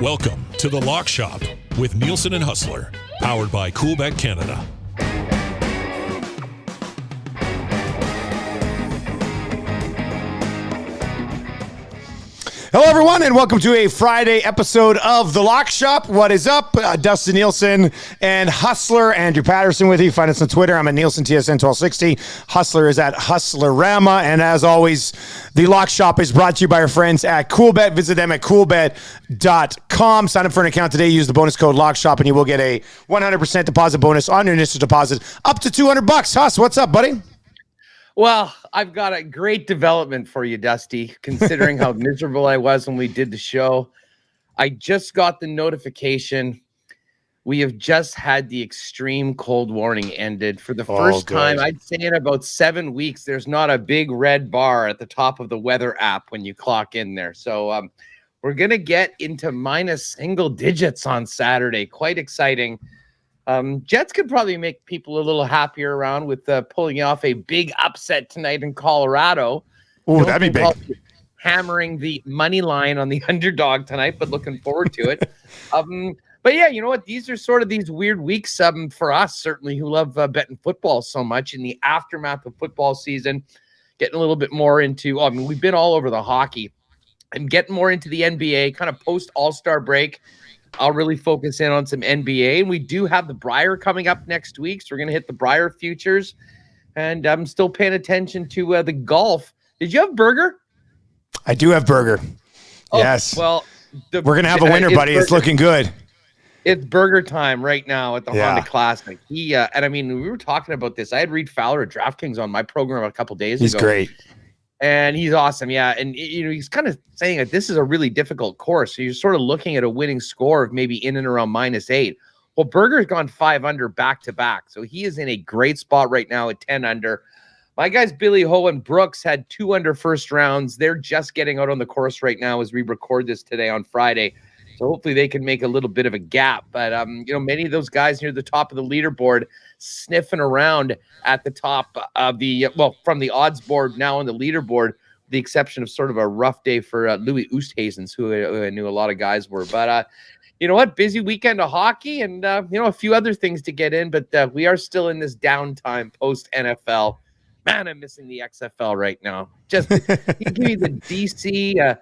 Welcome to the Lock Shop with Nielsen and Hustler, powered by Coolbet Canada. Hello, everyone, and welcome to a Friday episode of The Lock Shop. What is up? Dustin Nielsen and Hustler Andrew Patterson with you. Find us on Twitter. I'm at NielsenTSN1260. Hustler is at Hustlerama. And as always, The Lock Shop is brought to you by our friends at Coolbet. Visit them at coolbet.com. Sign up for an account today. Use the bonus code LOCKSHOP, and you will get a 100% deposit bonus on your initial deposit up to $200. Huss, what's up, buddy? Well, I've got a great development for you, Dusty, considering how miserable I was when we did the show. I just got the notification. We have just had the extreme cold warning ended. For the first time, I'd say in about 7 weeks, there's not a big red bar at the top of the weather app when you clock in there. So we're going to get into minus single digits on Saturday. Quite exciting. Jets could probably make people a little happier around with pulling off a big upset tonight in Colorado. Oh, that'd be big. Hammering the money line on the underdog tonight, but looking forward to it. But yeah, you know what? These are sort of these weird weeks for us, certainly, who love betting football so much in the aftermath of football season, getting a little bit more into, we've been all over the hockey and getting more into the NBA, kind of post All-Star break. I'll really focus in on some NBA, and we do have the Briere coming up next week, so we're going to hit the Briere Futures, and I'm still paying attention to the golf. Did you have Burger? I do have Burger. Oh, yes. Well, we're going to have a winner, buddy. It's looking good. It's Burger time right now at the Honda Classic. And I mean, we were talking about this. I had Reed Fowler at DraftKings on my program a couple days ago. He's great. And he's awesome, yeah. And he's kind of saying that this is a really difficult course. So you're sort of looking at a winning score of maybe in and around -8. Well, Berger's gone 5 under back to back, so he is in a great spot right now at 10 under. My guys Billy Ho and Brooks had 2 under first rounds. They're just getting out on the course right now as we record this today on Friday. So hopefully they can make a little bit of a gap. But, many of those guys near the top of the leaderboard sniffing around at the top of from the odds board now on the leaderboard, with the exception of sort of a rough day for Louis Oosthuizen, who I knew a lot of guys were. But, you know what? Busy weekend of hockey and, a few other things to get in. But we are still in this downtime post-NFL. Man, I'm missing the XFL right now. Just give me the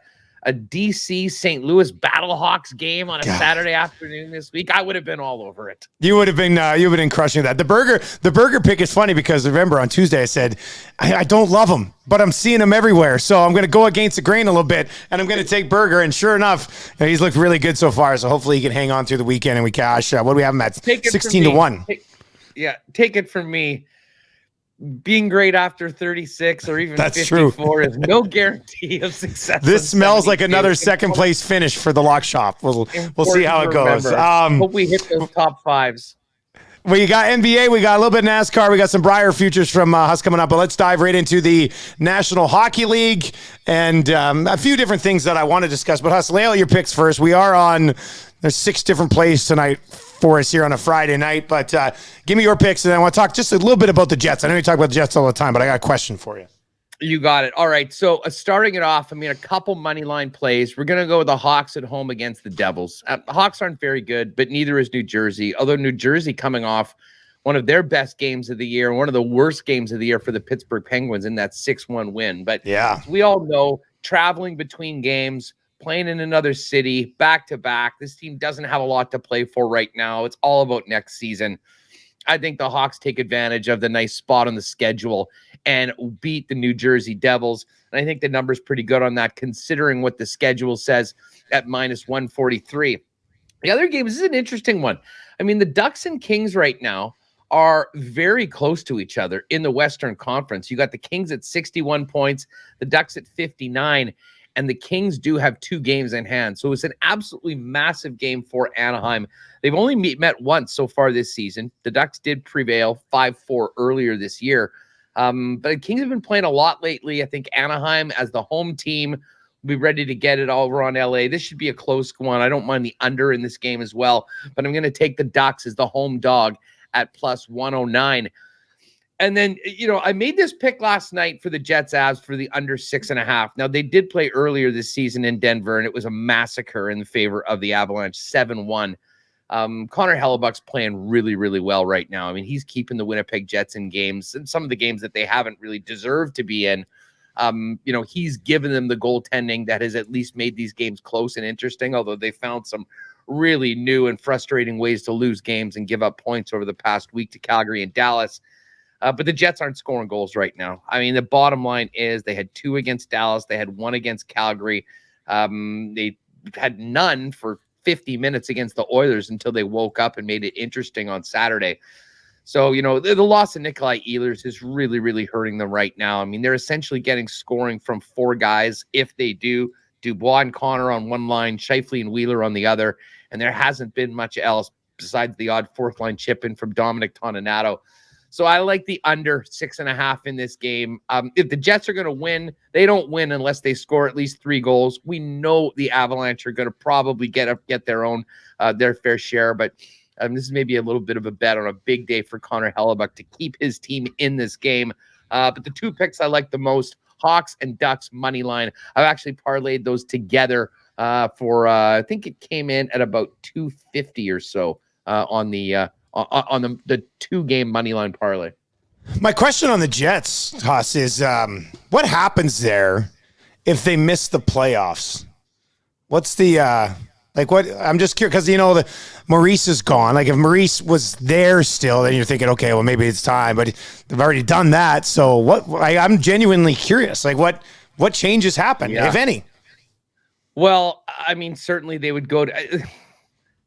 a DC St. Louis Battlehawks game on a Saturday afternoon this week, I would have been all over it. You would have been crushing that. The burger pick is funny because remember on Tuesday I said I don't love him, but I'm seeing him everywhere, so I'm going to go against the grain a little bit, and I'm going to take Burger. And sure enough, he's looked really good so far. So hopefully he can hang on through the weekend and we cash. What do we have him at? 16-1. Take it from me. Being great after 36 or even That's 54 true. is no guarantee of success. This smells like another second place finish for the Lock Shop. We'll see how it goes. Hope we hit those top fives. We got NBA, we got a little bit of NASCAR, we got some Briere Futures from Huss coming up, but let's dive right into the National Hockey League and a few different things that I want to discuss. But Huss, lay out your picks first. There's 6 different plays tonight for us here on a Friday night, but give me your picks, and I want to talk just a little bit about the Jets. I know you talk about the Jets all the time, but I got a question for you. You got it. All right, so starting it off, a couple money line plays. We're going to go with the Hawks at home against the Devils. The Hawks aren't very good, but neither is New Jersey, although New Jersey coming off one of their best games of the year, one of the worst games of the year for the Pittsburgh Penguins in that 6-1 win. But yeah, we all know, traveling between games, playing in another city, back-to-back. This team doesn't have a lot to play for right now. It's all about next season. I think the Hawks take advantage of the nice spot on the schedule and beat the New Jersey Devils. And I think the number's pretty good on that, considering what the schedule says at -143. The other game, this is an interesting one. The Ducks and Kings right now are very close to each other in the Western Conference. You got the Kings at 61 points, the Ducks at 59. And the Kings do have 2 games in hand. So it's an absolutely massive game for Anaheim. They've only met once so far this season. The Ducks did prevail 5-4 earlier this year. But the Kings have been playing a lot lately. I think Anaheim, as the home team, will be ready to get it all over on LA. This should be a close one. I don't mind the under in this game as well. But I'm going to take the Ducks as the home dog at +109. And then, I made this pick last night for the Jets Avs for the under 6.5. Now, they did play earlier this season in Denver, and it was a massacre in favor of the Avalanche, 7-1. Connor Hellebuck's playing really, really well right now. I mean, he's keeping the Winnipeg Jets in games, and some of the games that they haven't really deserved to be in. He's given them the goaltending that has at least made these games close and interesting, although they found some really new and frustrating ways to lose games and give up points over the past week to Calgary and Dallas. But the Jets aren't scoring goals right now. I mean, the bottom line is they had 2 against Dallas. They had 1 against Calgary. They had none for 50 minutes against the Oilers until they woke up and made it interesting on Saturday. So, the loss of Nikolai Ehlers is really, really hurting them right now. I mean, they're essentially getting scoring from 4 guys. If they do, Dubois and Connor on one line, Scheifele and Wheeler on the other. And there hasn't been much else besides the odd 4th line chip in from Dominic Toninato. So I like the under 6.5 in this game. If the Jets are going to win, they don't win unless they score at least 3 goals. We know the Avalanche are going to probably get their fair share, but this is maybe a little bit of a bet on a big day for Connor Hellebuck to keep his team in this game. But the 2 picks I like the most, Hawks and Ducks money line. I've actually parlayed those together for I think it came in at about 250 or so on the 2-game money line parlay. My question on the Jets, Huss, is what happens there if they miss the playoffs? What's the what? I'm just curious because Maurice is gone. Like if Maurice was there still, then you're thinking, okay, well maybe it's time. But they've already done that. So what? I'm genuinely curious. Like what changes happen, if any? Well, I mean, certainly they would go to.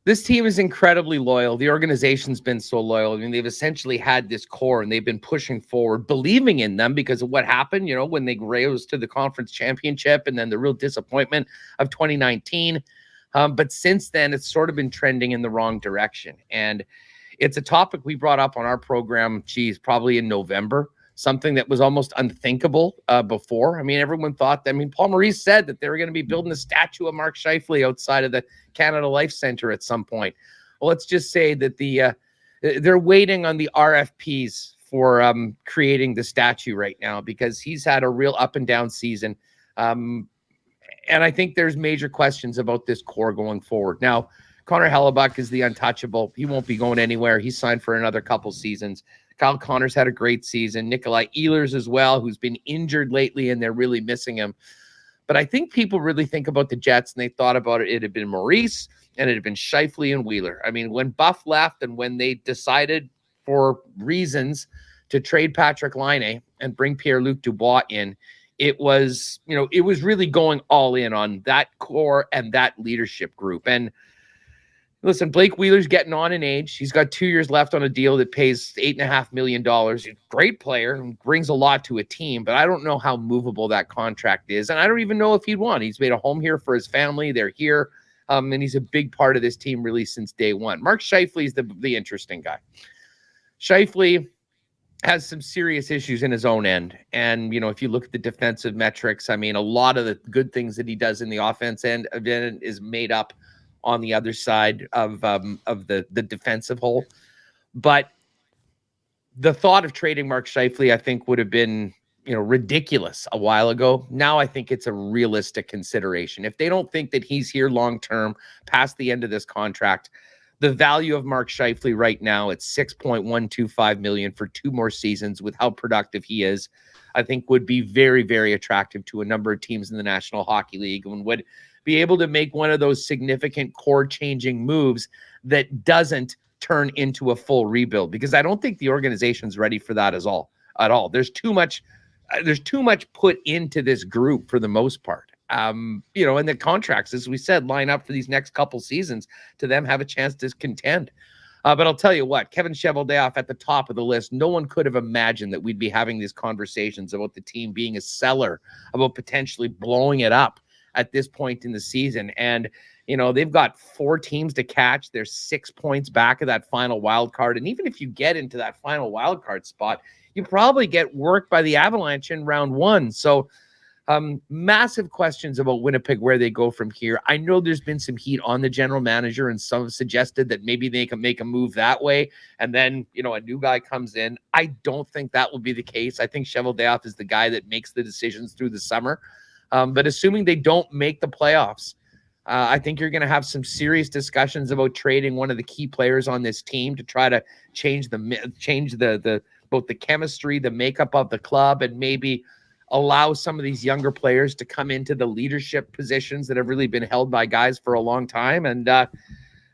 This team is incredibly loyal. The organization's been so loyal. I mean, they've essentially had this core and they've been pushing forward, believing in them because of what happened, when they rose to the conference championship and then the real disappointment of 2019. But since then, it's sort of been trending in the wrong direction. And it's a topic we brought up on our program, probably in November, something that was almost unthinkable before. I mean, everyone thought that, Paul Maurice said that they were going to be building a statue of Mark Scheifele outside of the Canada Life Center at some point. Well, let's just say that they're waiting on the RFPs for creating the statue right now because he's had a real up and down season. And I think there's major questions about this core going forward. Now, Connor Hellebuck is the untouchable. He won't be going anywhere. He's signed for another couple seasons. Kyle Connor's had a great season. Nikolai Ehlers as well, who's been injured lately, and they're really missing him. But I think people really think about the Jets, and they thought about it. It had been Maurice, and it had been Scheifele and Wheeler. I mean, when Buff left and when they decided for reasons to trade Patrick Laine and bring Pierre-Luc Dubois in, it was really going all in on that core and that leadership group. And listen, Blake Wheeler's getting on in age. He's got 2 years left on a deal that pays $8.5 million. He's a great player and brings a lot to a team, but I don't know how movable that contract is. And I don't even know if he'd want. He's made a home here for his family. They're here. And he's a big part of this team really since day one. Mark Scheifele is the interesting guy. Scheifele has some serious issues in his own end. And, if you look at the defensive metrics, a lot of the good things that he does in the offense end is made up on the other side of the defensive hole. But the thought of trading Mark Scheifele, I think, would have been, ridiculous a while ago. Now I think it's a realistic consideration. If they don't think that he's here long-term past the end of this contract, the value of Mark Scheifele right now at $6.125 million for 2 more seasons with how productive he is, I think would be very, very attractive to a number of teams in the National Hockey League and would be able to make one of those significant core-changing moves that doesn't turn into a full rebuild, because I don't think the organization's ready for that at all. There's too much put into this group for the most part. And the contracts, as we said, line up for these next couple seasons to them have a chance to contend. But I'll tell you what, Kevin Cheveldayoff at the top of the list. No one could have imagined that we'd be having these conversations about the team being a seller, about potentially blowing it up at this point in the season. And, they've got 4 teams to catch. They're 6 points back of that final wild card. And even if you get into that final wild card spot, you probably get worked by the Avalanche in round 1. So Massive questions about Winnipeg, where they go from here. I know there's been some heat on the general manager, and some have suggested that maybe they can make a move that way, and then, a new guy comes in. I don't think that will be the case. I think Cheveldayoff is the guy that makes the decisions through the summer. But assuming they don't make the playoffs, I think you're going to have some serious discussions about trading one of the key players on this team to try to change the both the chemistry, the makeup of the club, and maybe allow some of these younger players to come into the leadership positions that have really been held by guys for a long time.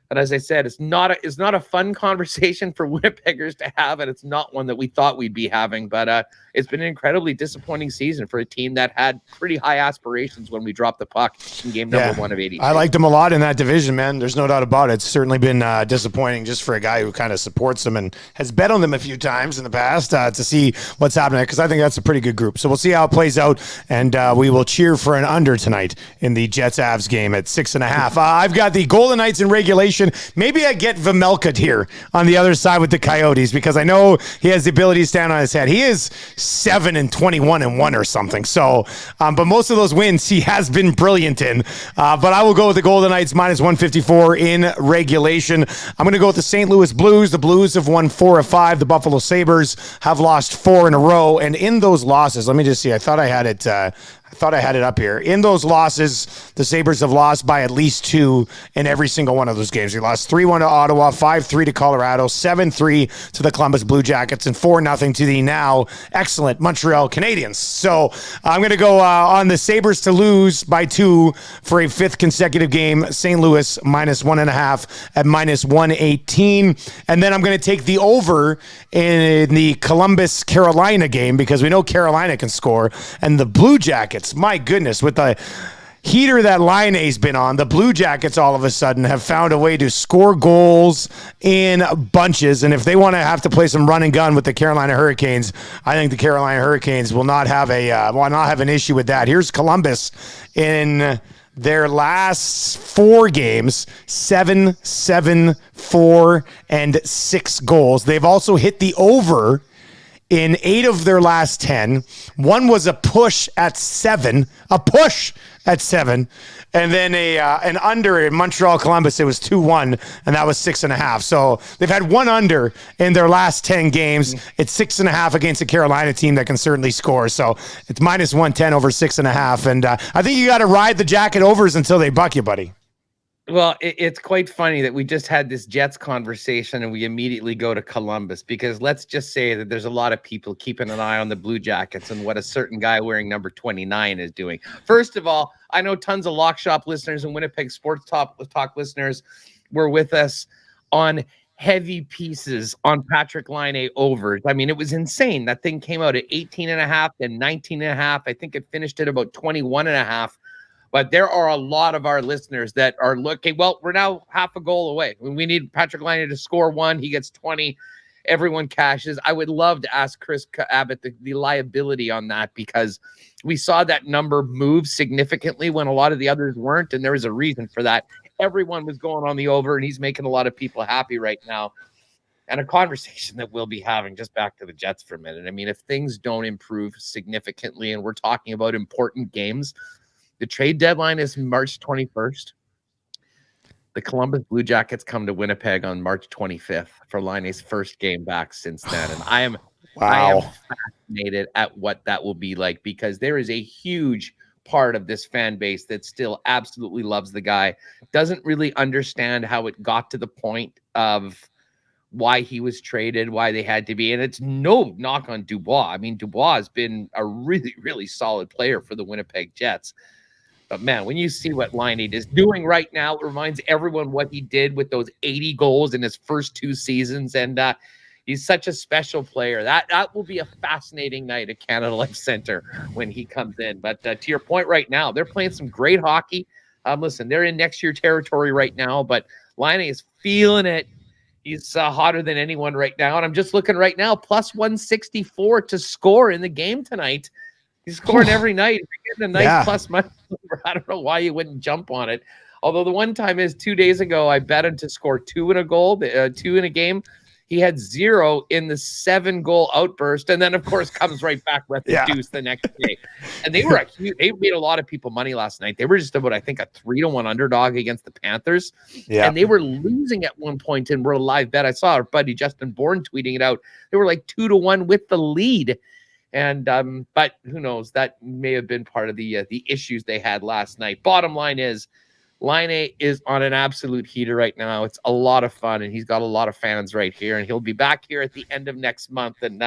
But as I said, it's not a fun conversation for Winnipeggers to have, and it's not one that we thought we'd be having. But it's been an incredibly disappointing season for a team that had pretty high aspirations when we dropped the puck in game number 1 of 82. I liked them a lot in that division, man. There's no doubt about it. It's certainly been disappointing just for a guy who kind of supports them and has bet on them a few times in the past to see what's happening, because I think that's a pretty good group. So we'll see how it plays out, and we will cheer for an under tonight in the Jets-Avs game at 6.5. I've got the Golden Knights in regulation. Maybe I get Vemelka here on the other side with the Coyotes, because I know he has the ability to stand on his head. He is 7-21-1 or something. So, but most of those wins he has been brilliant in. But I will go with the Golden Knights minus 154 in regulation. I'm going to go with the St. Louis Blues. The Blues have won 4 of 5. The Buffalo Sabres have lost 4 in a row. And in those losses, let me just see. I thought I had it up here. In those losses, the Sabres have lost by at least 2 in every single one of those games. They lost 3-1 to Ottawa, 5-3 to Colorado, 7-3 to the Columbus Blue Jackets, and 4-0 to the now excellent Montreal Canadiens. So I'm going to go on the Sabres to lose by 2 for a 5th consecutive game. St. Louis minus 1.5 at minus 118. And then I'm going to take the over in the Columbus-Carolina game, because we know Carolina can score, and the Blue Jackets, my goodness, with the heater that Laine's been on, the Blue Jackets all of a sudden have found a way to score goals in bunches. And if they want to have to play some run and gun with the Carolina Hurricanes, I think the Carolina Hurricanes will not have an issue with that. Here's Columbus in their last 4 games, 7, 4, and 6 goals. They've also hit the over in 8 of their last 10. One was a push at 7, and then an under in Montreal Columbus. It was 2-1, and that was 6.5. So they've had one under in their last 10 games. It's 6.5 against a Carolina team that can certainly score. So it's minus 110 over 6.5. And I think you got to ride the jacket overs until they buck you, buddy. Well, it's quite funny that we just had this Jets conversation and we immediately go to Columbus, because let's just say that there's a lot of people keeping an eye on the Blue Jackets and what a certain guy wearing number 29 is doing. First of all, I know tons of Lock Shop listeners and Winnipeg Sports Talk listeners were with us on heavy pieces on Patrick Laine overs. I mean, it was insane. That thing came out at 18.5 and 19.5. I think it finished at about 21.5. But there are a lot of our listeners that are looking, well, we're now half a goal away. We need Patrick Laine to score 1. He gets 20. Everyone cashes. I would love to ask Chris Abbott the liability on that, because we saw that number move significantly when a lot of the others weren't, and there was a reason for that. Everyone was going on the over, and he's making a lot of people happy right now. And a conversation that we'll be having, just back to the Jets for a minute. I mean, if things don't improve significantly, and we're talking about important games, the trade deadline is March 21st. The Columbus Blue Jackets come to Winnipeg on March 25th for Laine's first game back since then. And I am fascinated at what that will be like, because there is a huge part of this fan base that still absolutely loves the guy, doesn't really understand how it got to the point of why he was traded, why they had to be. And it's no knock on Dubois. I mean, Dubois has been a really, really solid player for the Winnipeg Jets. But, man, when you see what Laine is doing right now, it reminds everyone what he did with those 80 goals in his first 2 seasons. And he's such a special player. That will be a fascinating night at Canada Life Center when he comes in. But to your point right now, they're playing some great hockey. Listen, they're in next year territory right now, but Laine is feeling it. He's hotter than anyone right now. And I'm just looking right now, plus 164 to score in the game tonight. He's scoring every night. If you're getting a nice plus money number, I don't know why you wouldn't jump on it. Although the one time is 2 days ago, I bet him to score 2 in a game. He had 0 in the 7-goal outburst, and then of course comes right back with the deuce the next day. And they made a lot of people money last night. They were just about, I think, a 3-1 underdog against the Panthers. Yeah. And they were losing at one point in World Live Bet. I saw our buddy Justin Bourne tweeting it out. They were like 2-1 with the lead. And but who knows? That may have been part of the issues they had last night. Bottom line is, Laine is on an absolute heater right now. It's a lot of fun, and he's got a lot of fans right here. And he'll be back here at the end of next month. And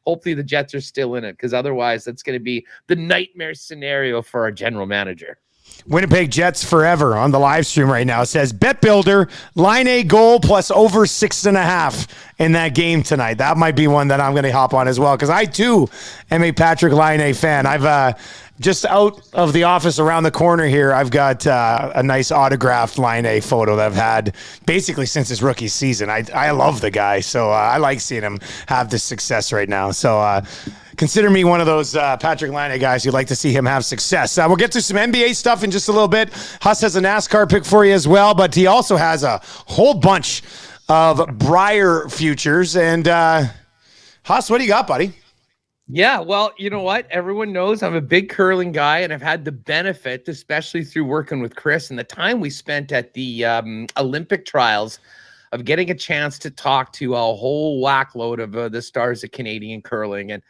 hopefully the Jets are still in it, because otherwise that's going to be the nightmare scenario for our general manager. Winnipeg Jets forever on the live stream right now. It says, Bet Builder, Laine goal plus over 6.5 in that game tonight. That might be one that I'm going to hop on as well, because I, too, am a Patrick Laine fan. I've just out of the office around the corner here, I've got a nice autographed Laine photo that I've had basically since his rookie season. I love the guy, so I like seeing him have this success right now. So consider me one of those Patrick Laine guys who'd like to see him have success. We'll get to some NBA stuff in just a little bit. Huss has a NASCAR pick for you as well, but he also has a whole bunch of Briere Futures. And Huss, what do you got, buddy? Yeah, well, you know what? Everyone knows I'm a big curling guy, and I've had the benefit, especially through working with Chris and the time we spent at the Olympic trials, of getting a chance to talk to a whole whackload of the stars of Canadian curling. And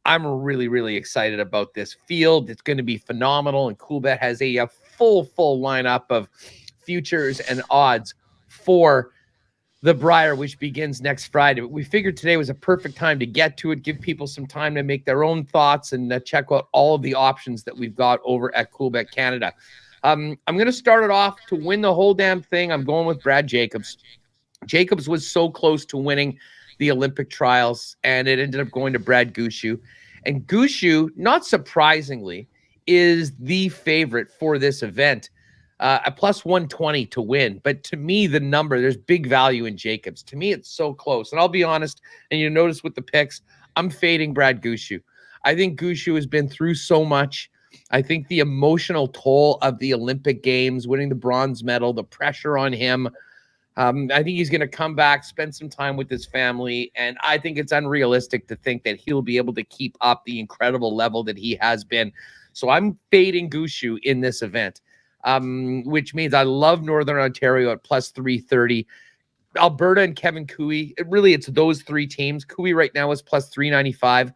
I'm really, really excited about this field. It's going to be phenomenal, and Coolbet has a full lineup of futures and odds for the Briere, which begins next Friday. But we figured today was a perfect time to get to it, give people some time to make their own thoughts, and check out all of the options that we've got over at Coolbet Canada. I'm going to start it off to win the whole damn thing. I'm going with Brad Jacobs. Jacobs was so close to winning the Olympic trials, and it ended up going to Brad Gushue. And Gushue, not surprisingly, is the favorite for this event. A plus 120 to win. But to me, the number, there's big value in Jacobs. To me, it's so close. And I'll be honest, and you notice with the picks, I'm fading Brad Gushue. I think Gushue has been through so much. I think the emotional toll of the Olympic Games, winning the bronze medal, the pressure on him, I think he's going to come back, spend some time with his family, and I think it's unrealistic to think that he'll be able to keep up the incredible level that he has been. So I'm fading Gushue in this event. Which means I love Northern Ontario at plus 330. Alberta and Kevin Cooey, it's those three teams. Cooey right now is plus 395.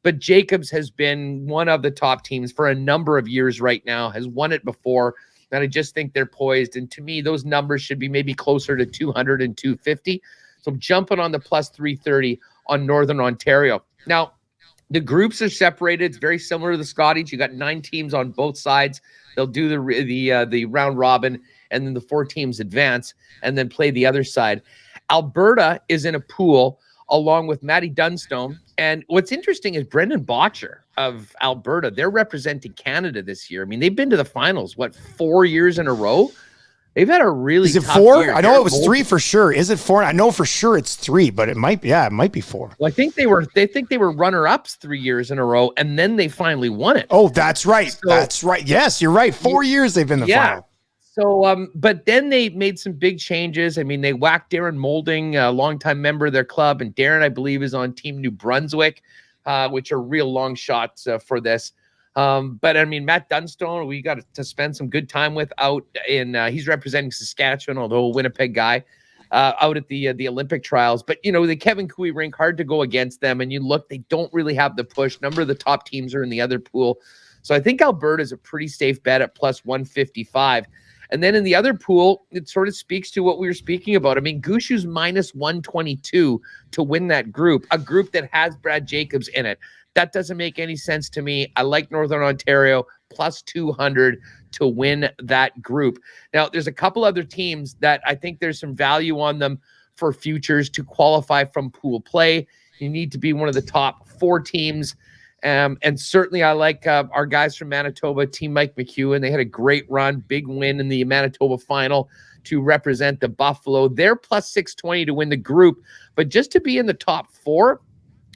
But Jacobs has been one of the top teams for a number of years right now, has won it before, and I just think they're poised. And to me, those numbers should be maybe closer to 200 and 250. So I'm jumping on the plus 330 on Northern Ontario. Now, the groups are separated. It's very similar to the Scotties. You got 9 teams on both sides. They'll do the round robin, and then the 4 teams advance and then play the other side. Alberta is in a pool along with Matty Dunstone. And what's interesting is Brendan Botcher of Alberta. They're representing Canada this year. I mean, they've been to the finals, 4 years in a row? They've had a really tough year. Is it 4? I know it was 3 for sure. Is it 4? I know for sure it's 3, but it might be 4. Well, I think they were runner-ups 3 years in a row, and then they finally won it. Oh, that's right. That's right. Yes, you're right. 4 years they've been in the final. So, but then they made some big changes. I mean, they whacked Darren Moulding, a longtime member of their club, and Darren, I believe, is on Team New Brunswick, which are real long shots for this. But I mean, Matt Dunstone, we got to spend some good time with out in, he's representing Saskatchewan, although a Winnipeg guy, out at the Olympic trials. But, the Kevin Cooey rink, hard to go against them. And you look, they don't really have the push. Number of the top teams are in the other pool. So I think Alberta is a pretty safe bet at plus 155. And then in the other pool, it sort of speaks to what we were speaking about. I mean, Gushue's minus 122 to win that group, a group that has Brad Jacobs in it. That doesn't make any sense to me. I like Northern Ontario plus 200 to win that group. Now, there's a couple other teams that I think there's some value on them for futures to qualify from pool play. You need to be one of the top 4 teams. And certainly I like our guys from Manitoba, Team Mike McEwen. They had a great run, big win in the Manitoba final to represent the Buffalo. They're plus 620 to win the group. But just to be in the top 4,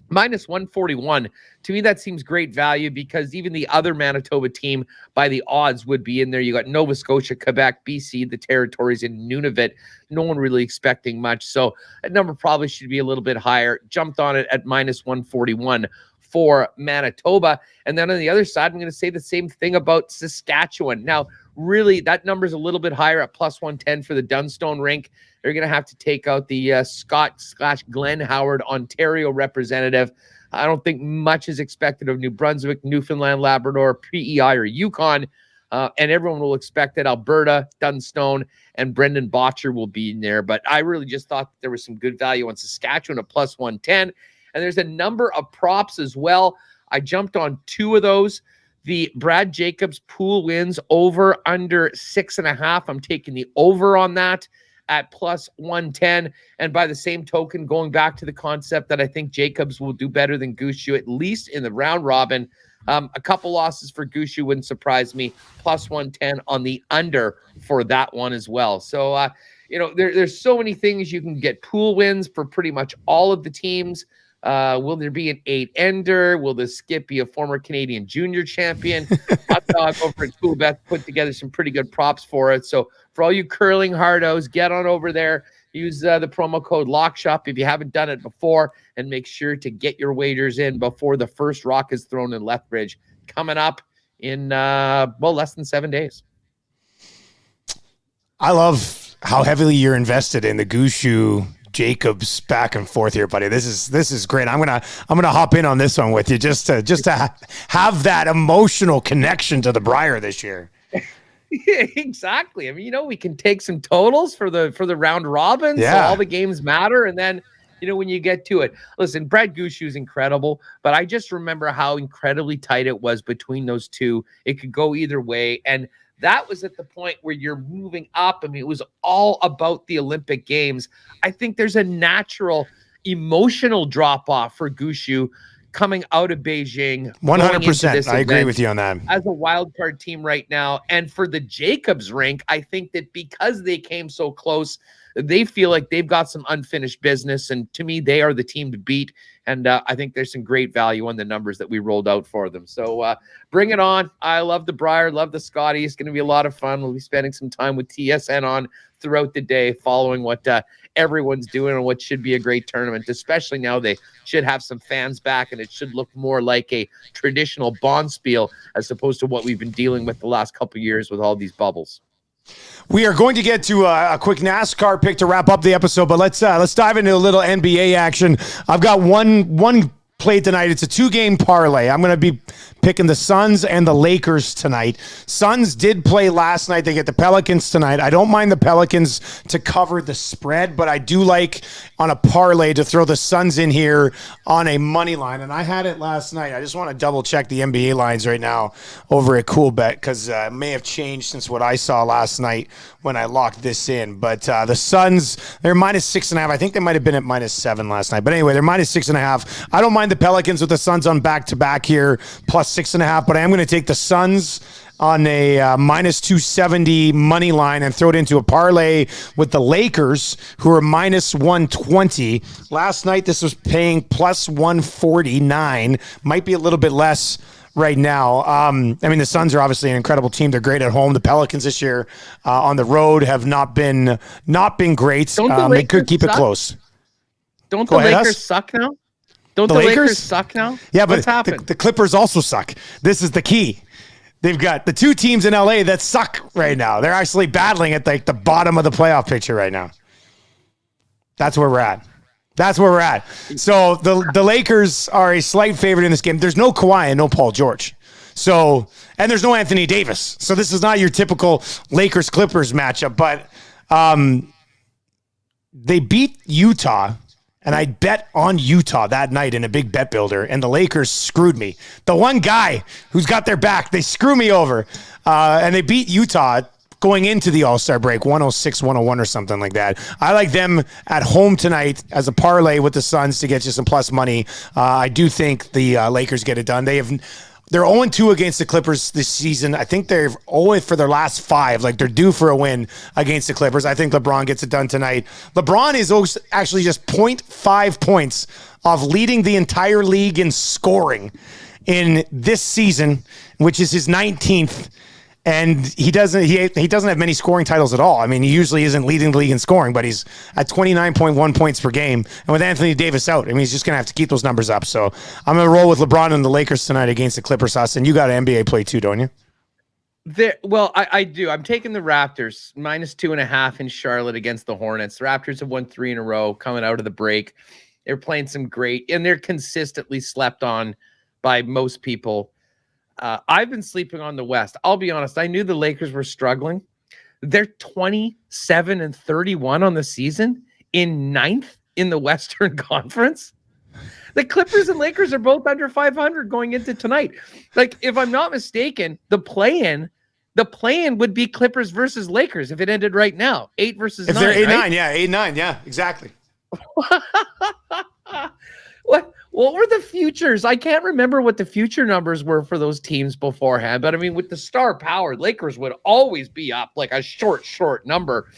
minus 141. To me, that seems great value because even the other Manitoba team by the odds would be in there. You got Nova Scotia, Quebec, BC, the Territories, and Nunavut. No one really expecting much. So that number probably should be a little bit higher. Jumped on it at minus 141 for Manitoba. And then on the other side, I'm going to say the same thing about Saskatchewan. Now, really, that number is a little bit higher at plus 110 for the Dunstone rink. They're going to have to take out the Scott/Glenn Howard Ontario representative. I don't think much is expected of New Brunswick, Newfoundland, Labrador, PEI, or Yukon. And everyone will expect that Alberta, Dunstone, and Brendan Botcher will be in there. But I really just thought there was some good value on Saskatchewan at plus 110. And there's a number of props as well. I jumped on two of those. The Brad Jacobs pool wins over under 6.5. I'm taking the over on that at plus 110. And by the same token, going back to the concept that I think Jacobs will do better than Gushue, at least in the round robin. A couple losses for Gushue wouldn't surprise me. Plus 110 on the under for that one as well. So, there's so many things you can get pool wins for pretty much all of the teams. Will there be an 8-ender? Will the skip be a former Canadian junior champion? Hot Dog over at Cool Bets put together some pretty good props for it. So for all you curling hardos, get on over there. Use the promo code LOCKSHOP if you haven't done it before, and make sure to get your wagers in before the first rock is thrown in Lethbridge, coming up in, less than 7 days. I love how heavily you're invested in the Gushue Jacobs back and forth here, buddy. This is great. I'm gonna hop in on this one with you just to have that emotional connection to the Briere this year. Yeah, exactly. I mean, we can take some totals for the round robin. Yeah. So all the games matter. And then, when you get to it, listen, Brad Gushue is incredible, but I just remember how incredibly tight it was between those two. It could go either way. And that was at the point where you're moving up. I mean, it was all about the Olympic Games. I think there's a natural emotional drop off for Gushue coming out of Beijing. 100%. I agree with you on that. As a wild card team right now. And for the Jacobs rink, I think that because they came so close, they feel like they've got some unfinished business. And to me, they are the team to beat. And I think there's some great value on the numbers that we rolled out for them. So bring it on. I love the Briere, love the Scotty. It's going to be a lot of fun. We'll be spending some time with TSN on throughout the day, following what everyone's doing and what should be a great tournament, especially now they should have some fans back and it should look more like a traditional bonspiel as opposed to what we've been dealing with the last couple of years with all these bubbles. We are going to get to a quick NASCAR pick to wrap up the episode, but let's dive into a little NBA action. I've got one play tonight. It's a 2-game parlay. I'm going to be picking the Suns and the Lakers tonight. Suns did play last night. They get the Pelicans tonight. I don't mind the Pelicans to cover the spread, but I do like on a parlay to throw the Suns in here on a money line. And I had it last night. I just want to double check the NBA lines right now over at Cool Bet because it may have changed since what I saw last night when I locked this in. But the Suns, they're minus 6.5. I think they might have been at minus 7 last night. But anyway, they're minus 6.5. I don't mind the Pelicans with the Suns on back-to-back here, plus 6.5, but I am going to take the Suns on a minus 270 money line and throw it into a parlay with the Lakers, who are minus 120. Last night, this was paying plus 149. Might be a little bit less right now. The Suns are obviously an incredible team. They're great at home. The Pelicans this year on the road have not been great. They could keep it close. Don't the Lakers suck now? Don't the Lakers suck now? Yeah, but the Clippers also suck. This is the key. They've got the two teams in LA that suck right now. They're actually battling at the bottom of the playoff picture right now. That's where we're at. So the Lakers are a slight favorite in this game. There's no Kawhi and no Paul George. So, and there's no Anthony Davis. So this is not your typical Lakers-Clippers matchup, but they beat Utah. And I bet on Utah that night in a big bet builder, and the Lakers screwed me. The one guy who's got their back, they screw me over. And they beat Utah going into the All-Star break, 106-101 or something like that. I like them at home tonight as a parlay with the Suns to get you some plus money. I do think the Lakers get it done. They have They're 0-2 against the Clippers this season. I think they're 0 for their last 5. Like, they're due for a win against the Clippers. I think LeBron gets it done tonight. LeBron is actually just 0.5 points off leading the entire league in scoring in this season, which is his 19th. And he doesn't have many scoring titles at all. I mean, he usually isn't leading the league in scoring, but he's at 29.1 points per game. And with Anthony Davis out, I mean, he's just going to have to keep those numbers up. So I'm going to roll with LeBron and the Lakers tonight against the Clippers. And you got an NBA play too, don't you? I do. I'm taking the Raptors -2.5 in Charlotte against the Hornets. The Raptors have won 3 in a row coming out of the break. They're playing some great, and they're consistently slept on by most people. I've been sleeping on the West. I'll be honest. I knew the Lakers were struggling. They're 27-31 on the season, in 9th in the Western Conference. The Clippers and Lakers are both under 500 going into tonight. Like, if I'm not mistaken, the play-in would be Clippers versus Lakers if it ended right now. 8 versus 9. If they're 8-9, right? yeah, 8-9, yeah, exactly. What were the futures? I can't remember what the future numbers were for those teams beforehand, but I mean, with the star power, Lakers would always be up like a short number.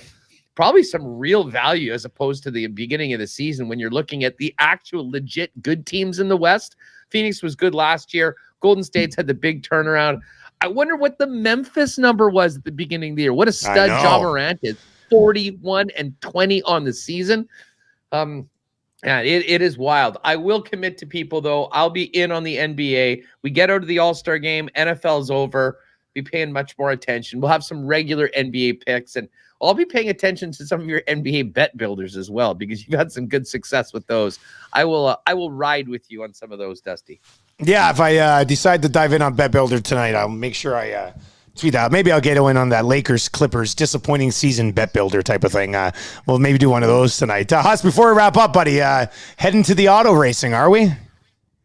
Probably some real value as opposed to the beginning of the season when you're looking at the actual legit good teams in the West. Phoenix was good last year. Golden State's had the big turnaround. I wonder what the Memphis number was at the beginning of the year. What a stud Ja Morant is. 41-20 on the season. Yeah, it is wild. I will commit to people, though. I'll be in on the NBA. We get out of the All-Star game. NFL's over. Be paying much more attention. We'll have some regular NBA picks, and I'll be paying attention to some of your NBA bet builders as well, because you've had some good success with those. I will ride with you on some of those, Dusty. Yeah, if I decide to dive in on Bet Builder tonight, I'll make sure I tweet out. Maybe I'll get in on that Lakers-Clippers disappointing season Bet Builder type of thing. We'll maybe do one of those tonight. Huss, before we wrap up, buddy, heading to the auto racing, are we?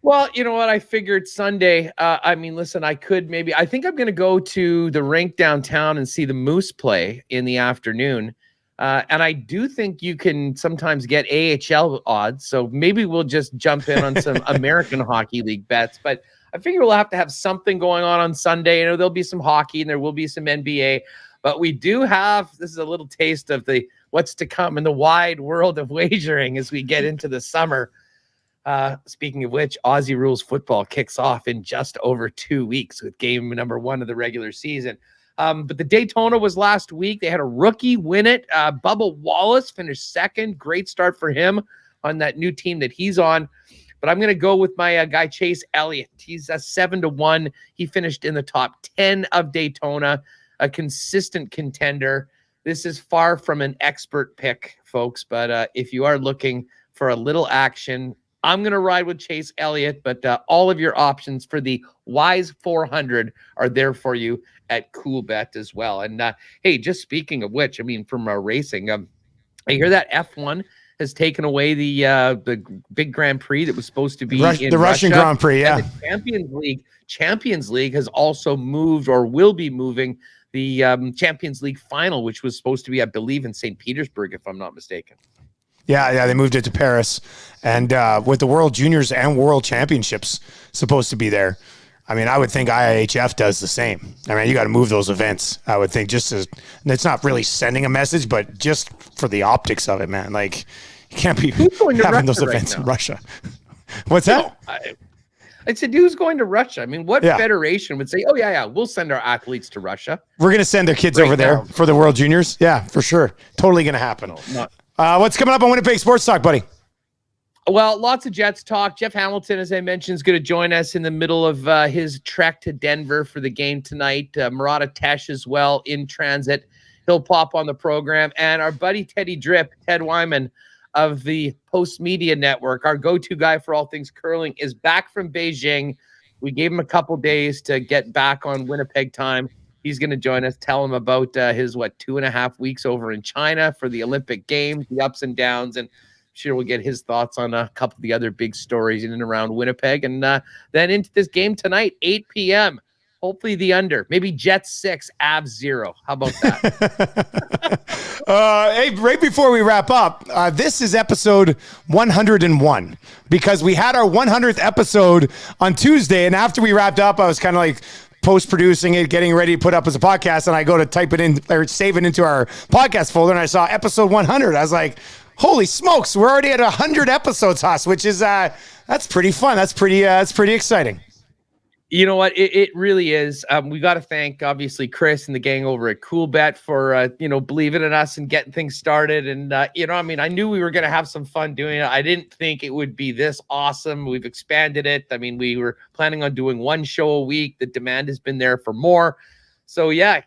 Well, you know what? I figured Sunday. I mean, listen, I think I'm going to go to the rink downtown and see the Moose play in the afternoon. And I do think you can sometimes get AHL odds. So maybe we'll just jump in on some American Hockey League bets. But I figure we'll have to have something going on Sunday. You know, there'll be some hockey and there will be some NBA. But we do have, this is a little taste of what's to come in the wide world of wagering as we get into the summer. Speaking of which, Aussie Rules football kicks off in just over 2 weeks with game number 1 of the regular season. But the Daytona was last week. They had a rookie win it. Bubba Wallace finished second. Great start for him on that new team that he's on. But I'm going to go with my guy, Chase Elliott. He's 7-1. He finished in the top 10 of Daytona, a consistent contender. This is far from an expert pick, folks. But if you are looking for a little action, I'm going to ride with Chase Elliott. But all of your options for the Wise 400 are there for you at Cool Bet as well. And hey, just speaking of which, I mean, from racing, I hear that F1 has taken away the big Grand Prix that was supposed to be in the Russian Russia. Grand Prix. Yeah, and the Champions League has also moved, or will be moving, the Champions League final, which was supposed to be, I believe, in St. Petersburg, if I'm not mistaken. Yeah, they moved it to Paris, and with the World Juniors and World Championships supposed to be there. I mean, I would think IIHF does the same. I mean, you got to move those events. I would think it's not really sending a message, but just for the optics of it, man. Like, you can't be having those events in Russia. What's that? I said, who's going to Russia? I mean, what federation would say, oh, yeah, we'll send our athletes to Russia? We're going to send their kids over there for the World Juniors. Yeah, for sure. Totally going to happen. What's coming up on Winnipeg Sports Talk, buddy? Well, lots of Jets talk. Jeff Hamilton, as I mentioned, is going to join us in the middle of his trek to Denver for the game tonight. Murata Tesh as well in transit. He'll pop on the program. And our buddy Teddy Drip, Ted Wyman of the Post Media Network, our go-to guy for all things curling, is back from Beijing. We gave him a couple days to get back on Winnipeg time. He's going to join us, tell him about his, 2.5 weeks over in China for the Olympic Games, the ups and downs, and sure we'll get his thoughts on a couple of the other big stories in and around Winnipeg. And then into this game tonight, 8 p.m., hopefully the under. Maybe Jets 6, Avs 0. How about that? Hey, right before we wrap up, this is episode 101 because we had our 100th episode on Tuesday, and after we wrapped up, I was kind of like post-producing it, getting ready to put up as a podcast, and I go to type it in or save it into our podcast folder, and I saw episode 100. I was like, holy smokes, we're already at 100 episodes, Huss, which is that's pretty fun. That's pretty exciting. You know what? It really is. We got to thank, obviously, Chris and the gang over at Cool Bet for, believing in us and getting things started. And, I knew we were going to have some fun doing it. I didn't think it would be this awesome. We've expanded it. I mean, we were planning on doing one show a week. The demand has been there for more. So, yeah,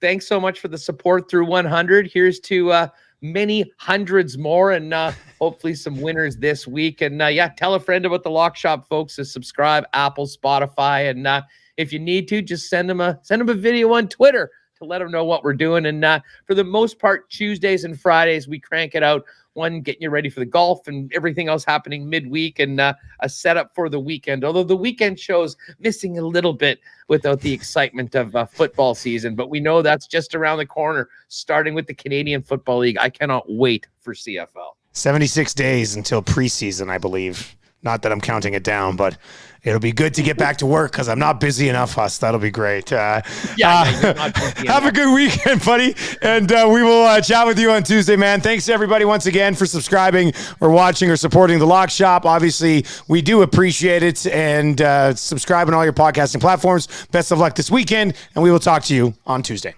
thanks so much for the support through 100. Here's to many hundreds more, and hopefully some winners this week. And tell a friend about the Lock Shop, folks, to subscribe, Apple, Spotify, and if you need to, just send them a video on Twitter to let them know what we're doing. And for the most part, Tuesdays and Fridays we crank it out, one getting you ready for the golf and everything else happening midweek, and a setup for the weekend, although the weekend show's missing a little bit without the excitement of football season. But we know that's just around the corner, starting with the Canadian Football League. I cannot wait for CFL. 76 days until preseason, I believe. Not that I'm counting it down, but it'll be good to get back to work because I'm not busy enough, Huss. That'll be great. Have a good weekend, buddy. And we will chat with you on Tuesday, man. Thanks, everybody, once again, for subscribing or watching or supporting The Lock Shop. Obviously, we do appreciate it. And subscribe on all your podcasting platforms. Best of luck this weekend, and we will talk to you on Tuesday.